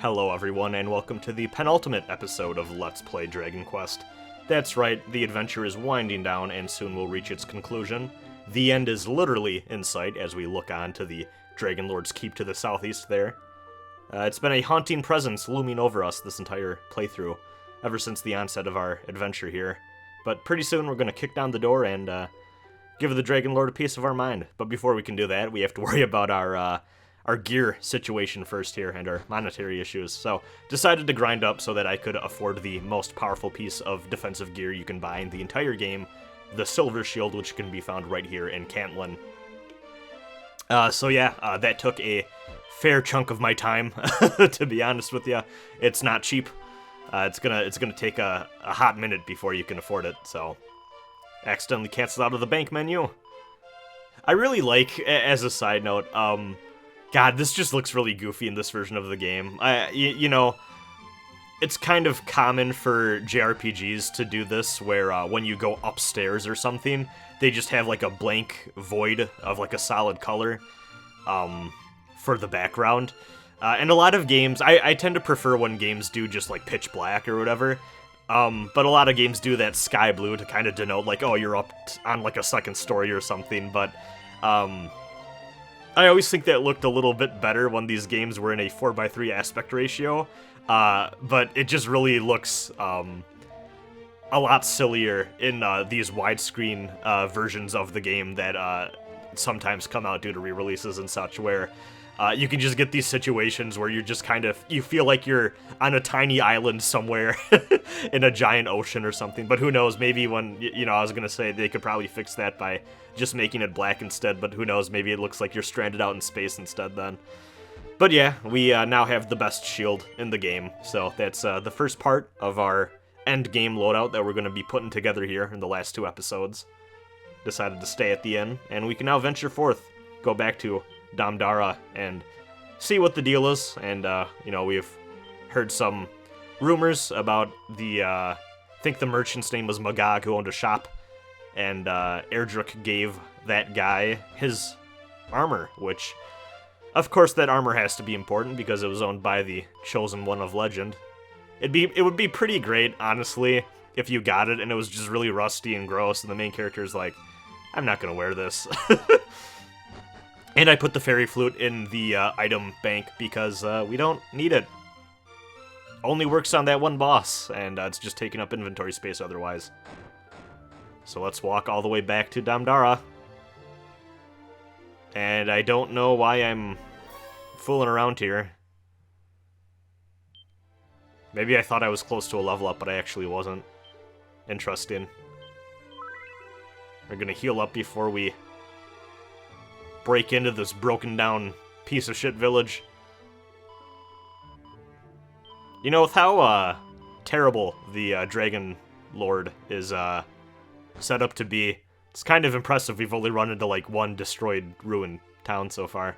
Hello everyone, and welcome to the penultimate episode of Let's Play Dragon Quest. That's right, the adventure is winding down and soon will reach its conclusion. The end is literally in sight as we look on to the Dragon Lord's Keep to the southeast there. It's been a haunting presence looming over us this entire playthrough, ever since the onset of our adventure here. But pretty soon we're going to kick down the door and give the Dragon Lord a piece of our mind. But before we can do that, we have to worry about our gear situation first here and our monetary issues. So decided to grind up so that I could afford the most powerful piece of defensive gear you can buy in the entire game, the Silver Shield, which can be found right here in Cantlin. That took a fair chunk of my time, to be honest with you. It's not cheap. It's gonna take a hot minute before you can afford it, so accidentally canceled out of the bank menu. I really like, as a side note, God, this just looks really goofy in this version of the game. You know, it's kind of common for JRPGs to do this, where when you go upstairs or something, they just have like a blank void of like a solid color for the background. And a lot of games, I tend to prefer when games do just like pitch black or whatever. But a lot of games do that sky blue to kind of denote like, oh, you're up on like a second story or something. But I always think that looked a little bit better when these games were in a 4:3 aspect ratio, but it just really looks a lot sillier in these widescreen versions of the game that sometimes come out due to re-releases and such, where you can just get these situations where you're just you feel like you're on a tiny island somewhere in a giant ocean or something, but who knows, maybe I was gonna say they could probably fix that by just making it black instead, but who knows, maybe it looks like you're stranded out in space instead then. But yeah, we now have the best shield in the game, so that's the first part of our end game loadout that we're going to be putting together here in the last two episodes. Decided to stay at the inn, and we can now venture forth, go back to Damdara, and see what the deal is, and, we've heard some rumors about I think the merchant's name was Magog, who owned a shop, and Erdrick gave that guy his armor, which, of course, that armor has to be important because it was owned by the Chosen One of Legend. It would be pretty great, honestly, if you got it and it was just really rusty and gross, and the main character is like, I'm not gonna wear this. And I put the fairy flute in the item bank because we don't need it. Only works on that one boss, and it's just taking up inventory space otherwise. So let's walk all the way back to Damdara. And I don't know why I'm fooling around here. Maybe I thought I was close to a level up, but I actually wasn't. Interesting. We're gonna heal up before we break into this broken down piece of shit village. You know, with how terrible the Dragon Lord is set up to be, it's kind of impressive we've only run into like one destroyed ruined town so far.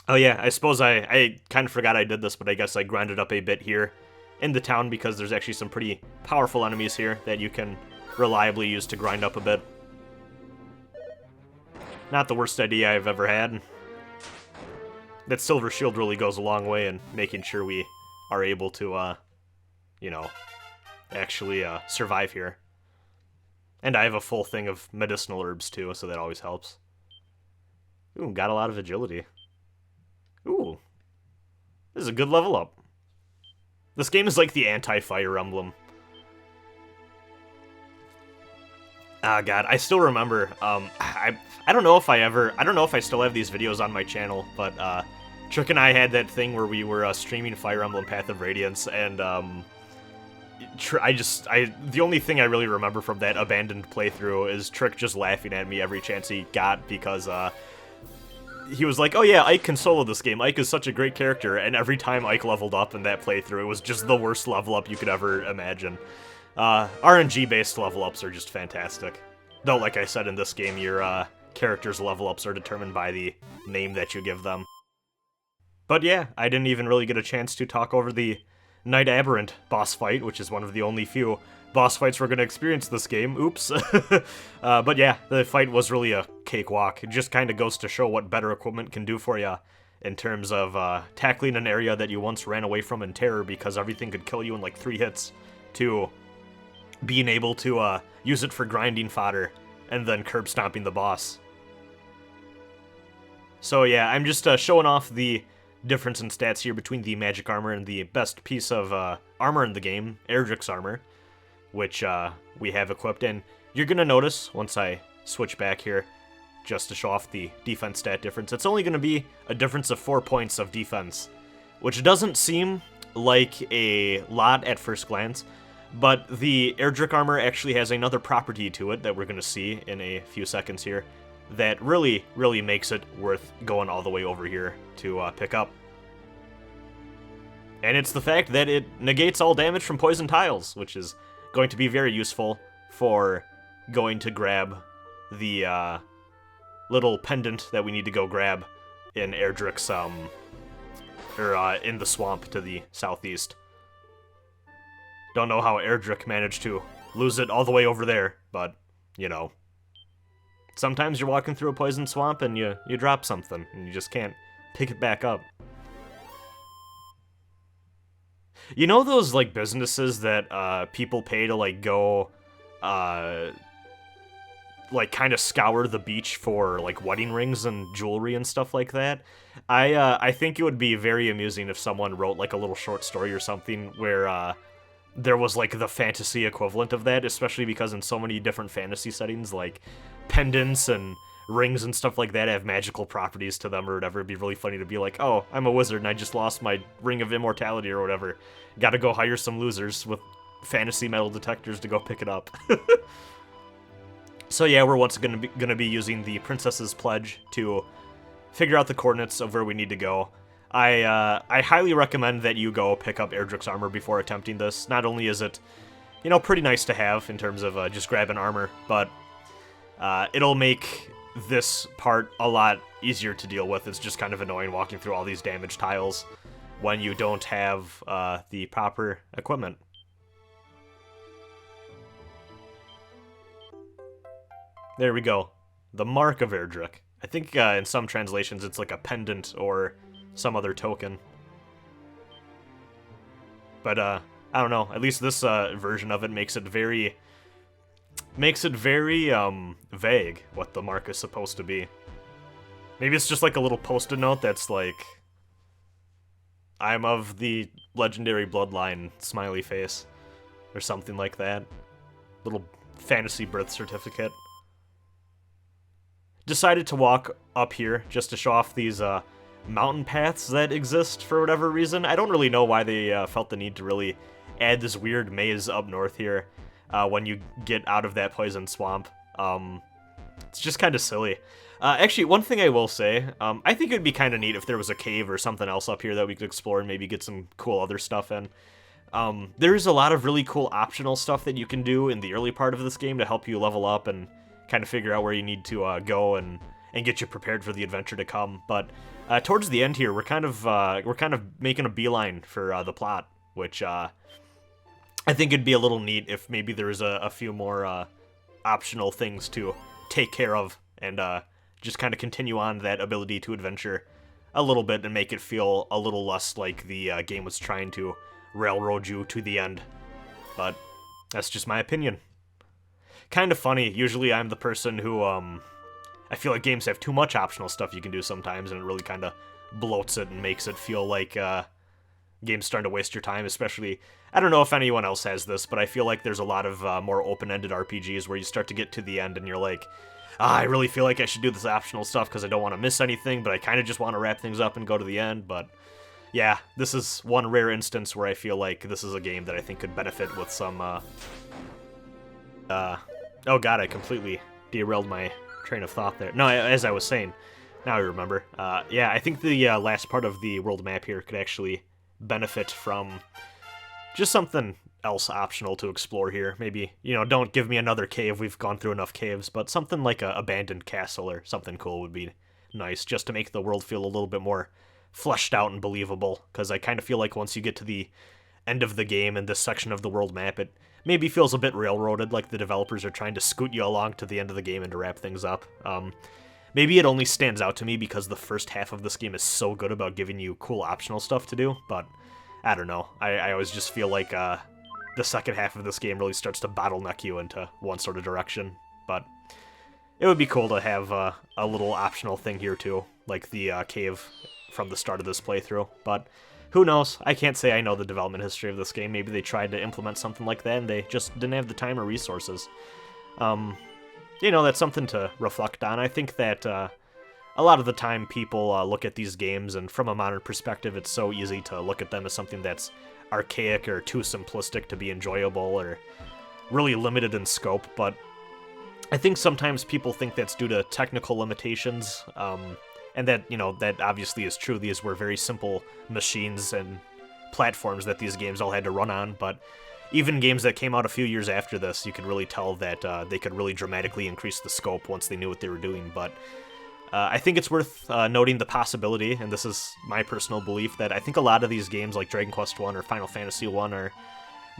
Oh yeah, I suppose I kind of forgot I did this, but I guess I grinded up a bit here in the town because there's actually some pretty powerful enemies here that you can reliably use to grind up a bit. Not the worst idea I've ever had. That Silver Shield really goes a long way in making sure we are able to, actually survive here. And I have a full thing of medicinal herbs too, so that always helps. Ooh, got a lot of agility. Ooh, this is a good level up. This game is like the anti-Fire Emblem. Ah, God, I still remember, I don't know if I still have these videos on my channel, but, Trick and I had that thing where we were, streaming Fire Emblem Path of Radiance, and, the only thing I really remember from that abandoned playthrough is Trick just laughing at me every chance he got, because, he was like, oh yeah, Ike can solo this game, Ike is such a great character, and every time Ike leveled up in that playthrough, it was just the worst level up you could ever imagine. RNG-based level ups are just fantastic. Though, like I said, in this game, your character's level ups are determined by the name that you give them. But yeah, I didn't even really get a chance to talk over the Knight Aberrant boss fight, which is one of the only few boss fights we're going to experience this game. Oops. But yeah, the fight was really a cakewalk. It just kind of goes to show what better equipment can do for you in terms of tackling an area that you once ran away from in terror because everything could kill you in like 3 hits, to being able to use it for grinding fodder and then curb stomping the boss. So yeah, I'm just showing off the difference in stats here between the magic armor and the best piece of armor in the game, Erdrick's armor, which we have equipped. And you're going to notice, once I switch back here, just to show off the defense stat difference, it's only going to be a difference of 4 points of defense, which doesn't seem like a lot at first glance, but the Erdrick armor actually has another property to it that we're going to see in a few seconds here that really, really makes it worth going all the way over here to pick up. And it's the fact that it negates all damage from poison tiles, which is going to be very useful for going to grab the little pendant that we need to go grab in Erdrick's, in the swamp to the southeast. Don't know how Erdrick managed to lose it all the way over there, but, you know. Sometimes you're walking through a poison swamp and you drop something, and you just can't pick it back up. You know those, like, businesses that people pay to, like, go, like, kind of scour the beach for, like, wedding rings and jewelry and stuff like that? I think it would be very amusing if someone wrote, like, a little short story or something where, there was, like, the fantasy equivalent of that, especially because in so many different fantasy settings, like, pendants and rings and stuff like that have magical properties to them or whatever. It'd be really funny to be like, oh, I'm a wizard and I just lost my ring of immortality or whatever. Gotta go hire some losers with fantasy metal detectors to go pick it up. So yeah, we're once gonna be using the Princess's Pledge to figure out the coordinates of where we need to go. I highly recommend that you go pick up Erdrick's armor before attempting this. Not only is it, you know, pretty nice to have in terms of just grabbing armor, but it'll make this part a lot easier to deal with. It's just kind of annoying walking through all these damaged tiles when you don't have the proper equipment. There we go. The Mark of Erdrick. I think in some translations it's like a pendant or some other token. But I don't know. At least this version of it makes it very vague what the mark is supposed to be. Maybe it's just like a little post-it note that's like, I'm of the legendary bloodline, smiley face, or something like that. Little fantasy birth certificate. Decided to walk up here just to show off these mountain paths that exist for whatever reason. I don't really know why they felt the need to really add this weird maze up north here when you get out of that poison swamp. It's just kind of silly. Actually, one thing I will say, I think it would be kind of neat if there was a cave or something else up here that we could explore and maybe get some cool other stuff in. There's a lot of really cool optional stuff that you can do in the early part of this game to help you level up and kind of figure out where you need to go and get you prepared for the adventure to come. But towards the end here, we're kind of making a beeline for the plot, which I think it'd be a little neat if maybe there was a few more optional things to take care of and just kind of continue on that ability to adventure a little bit and make it feel a little less like the game was trying to railroad you to the end. But that's just my opinion. Kind of funny. Usually I'm the person who I feel like games have too much optional stuff you can do sometimes, and it really kind of bloats it and makes it feel like game's starting to waste your time. Especially, I don't know if anyone else has this, but I feel like there's a lot of more open-ended RPGs where you start to get to the end and you're like, I really feel like I should do this optional stuff because I don't want to miss anything, but I kind of just want to wrap things up and go to the end. But yeah, this is one rare instance where I feel like this is a game that I think could benefit with some oh god, I completely derailed my train of thought there. No, as I was saying, now I remember. Yeah, I think the last part of the world map here could actually benefit from just something else optional to explore here. Maybe, you know, don't give me another cave. We've gone through enough caves, but something like a abandoned castle or something cool would be nice, just to make the world feel a little bit more fleshed out and believable, because I kind of feel like once you get to the end of the game and this section of the world map, it maybe feels a bit railroaded, like the developers are trying to scoot you along to the end of the game and to wrap things up. Maybe it only stands out to me because the first half of this game is so good about giving you cool optional stuff to do, but I don't know. I always just feel like the second half of this game really starts to bottleneck you into one sort of direction, but it would be cool to have a little optional thing here too, like the cave from the start of this playthrough, but who knows? I can't say I know the development history of this game. Maybe they tried to implement something like that and they just didn't have the time or resources. You know, that's something to reflect on. I think that a lot of the time people look at these games, and from a modern perspective, it's so easy to look at them as something that's archaic or too simplistic to be enjoyable or really limited in scope, but I think sometimes people think that's due to technical limitations, and that, you know, that obviously is true. These were very simple machines and platforms that these games all had to run on, but even games that came out a few years after this, you could really tell that they could really dramatically increase the scope once they knew what they were doing. But I think it's worth noting the possibility, and this is my personal belief, that I think a lot of these games like Dragon Quest I or Final Fantasy I are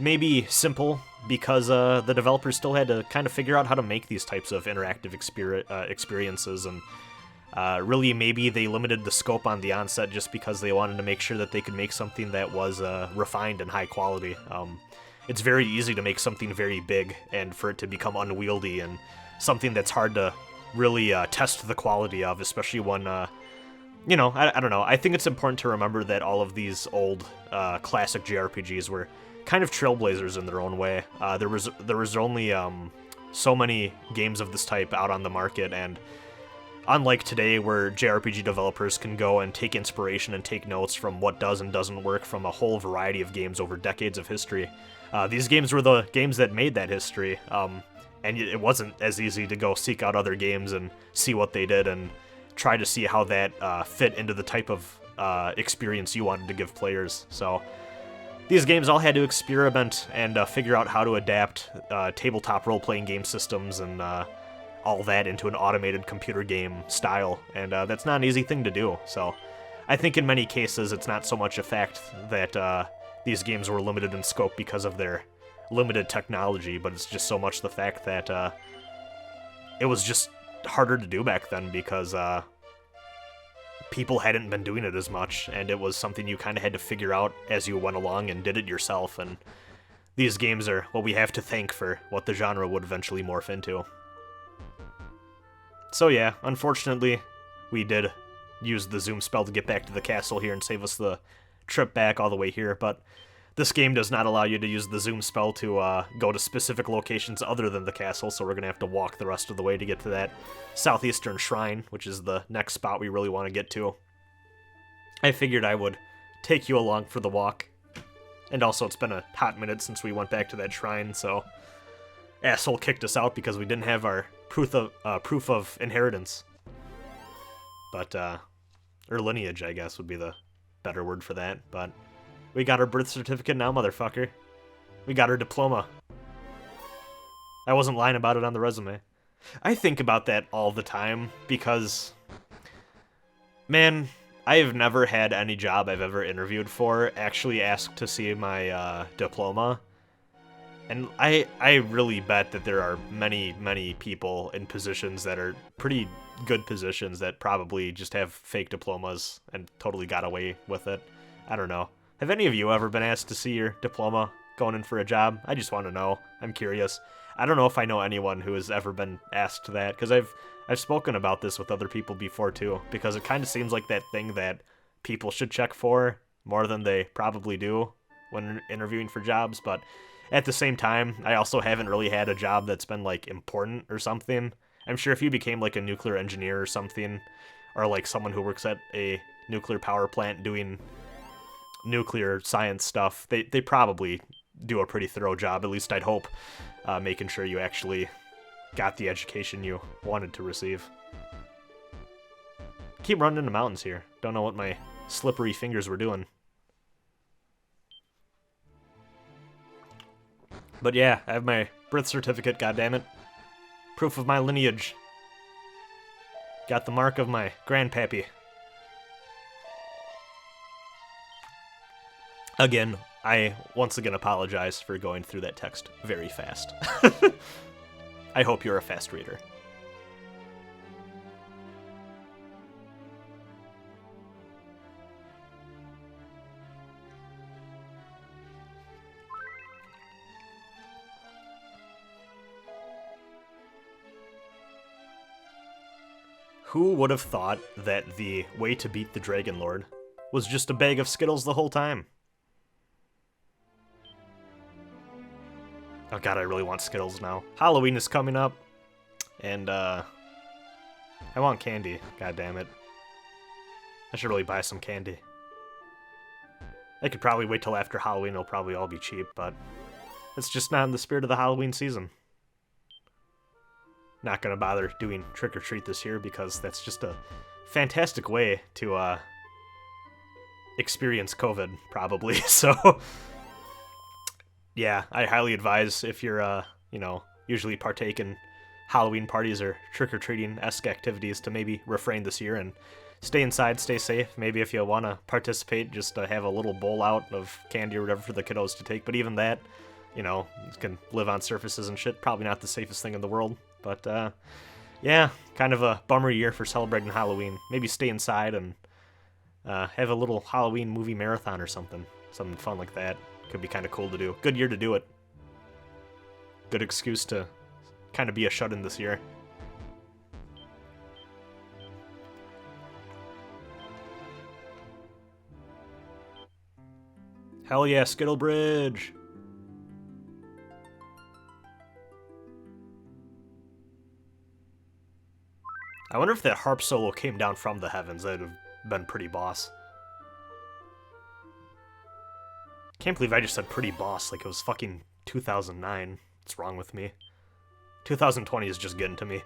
maybe simple because the developers still had to kind of figure out how to make these types of interactive experiences, and really maybe they limited the scope on the onset just because they wanted to make sure that they could make something that was refined and high quality. It's very easy to make something very big and for it to become unwieldy and something that's hard to really test the quality of, especially when, you know, I don't know. I think it's important to remember that all of these old classic JRPGs were kind of trailblazers in their own way. There was only so many games of this type out on the market, and unlike today where JRPG developers can go and take inspiration and take notes from what does and doesn't work from a whole variety of games over decades of history, these games were the games that made that history, and it wasn't as easy to go seek out other games and see what they did and try to see how that fit into the type of experience you wanted to give players. So these games all had to experiment and figure out how to adapt tabletop role-playing game systems and all that into an automated computer game style, and that's not an easy thing to do. So I think in many cases it's not so much a fact that these games were limited in scope because of their limited technology, but it's just so much the fact that it was just harder to do back then because people hadn't been doing it as much, and it was something you kind of had to figure out as you went along and did it yourself, and these games are what we have to thank for what the genre would eventually morph into. So yeah, unfortunately, we did use the zoom spell to get back to the castle here and save us the trip back all the way here, but this game does not allow you to use the zoom spell to go to specific locations other than the castle, so we're going to have to walk the rest of the way to get to that southeastern shrine, which is the next spot we really want to get to. I figured I would take you along for the walk, and also it's been a hot minute since we went back to that shrine, so asshole kicked us out because we didn't have our proof of inheritance. But, or lineage, I guess, would be the better word for that, but we got our birth certificate now, motherfucker. We got our diploma. I wasn't lying about it on the resume. I think about that all the time because, man, I have never had any job I've ever interviewed for actually ask to see my diploma. And I really bet that there are many, many people in positions that are pretty good positions that probably just have fake diplomas and totally got away with it. I don't know. Have any of you ever been asked to see your diploma going in for a job? I just want to know. I'm curious. I don't know if I know anyone who has ever been asked that, because I've spoken about this with other people before too, because it kind of seems like that thing that people should check for more than they probably do when interviewing for jobs, but at the same time, I also haven't really had a job that's been, like, important or something. I'm sure if you became, like, a nuclear engineer or something, or, like, someone who works at a nuclear power plant doing nuclear science stuff, they probably do a pretty thorough job, at least I'd hope, making sure you actually got the education you wanted to receive. Keep running into mountains here. Don't know what my slippery fingers were doing. But yeah, I have my birth certificate, goddammit. Proof of my lineage. Got the mark of my grandpappy. Again, I once again apologize for going through that text very fast. I hope you're a fast reader. Who would have thought that the way to beat the Dragon Lord was just a bag of Skittles the whole time? Oh god, I really want Skittles now. Halloween is coming up, and I want candy. God damn it. I should really buy some candy. I could probably wait till after Halloween, it'll probably all be cheap, but it's just not in the spirit of the Halloween season. Not gonna bother doing trick or treat this year because that's just a fantastic way to experience COVID, probably. So yeah, I highly advise if you're you know, usually partake in Halloween parties or trick or treating-esque activities to maybe refrain this year and stay inside, stay safe. Maybe if you want to participate, just have a little bowl out of candy or whatever for the kiddos to take. But even that, you know, you can live on surfaces and shit. Probably not the safest thing in the world. But, yeah, kind of a bummer year for celebrating Halloween. Maybe stay inside and have a little Halloween movie marathon or something. Something fun like that. Could be kind of cool to do. Good year to do it. Good excuse to kind of be a shut-in this year. Hell yeah, Skittle Bridge! I wonder if that harp solo came down from the heavens. That'd have been pretty boss. Can't believe I just said pretty boss like it was fucking 2009. What's wrong with me? 2020 is just getting to me.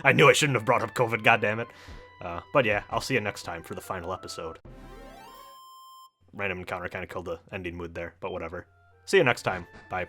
I knew I shouldn't have brought up COVID, goddammit. But yeah, I'll see you next time for the final episode. Random encounter kind of killed the ending mood there, but whatever. See you next time. Bye.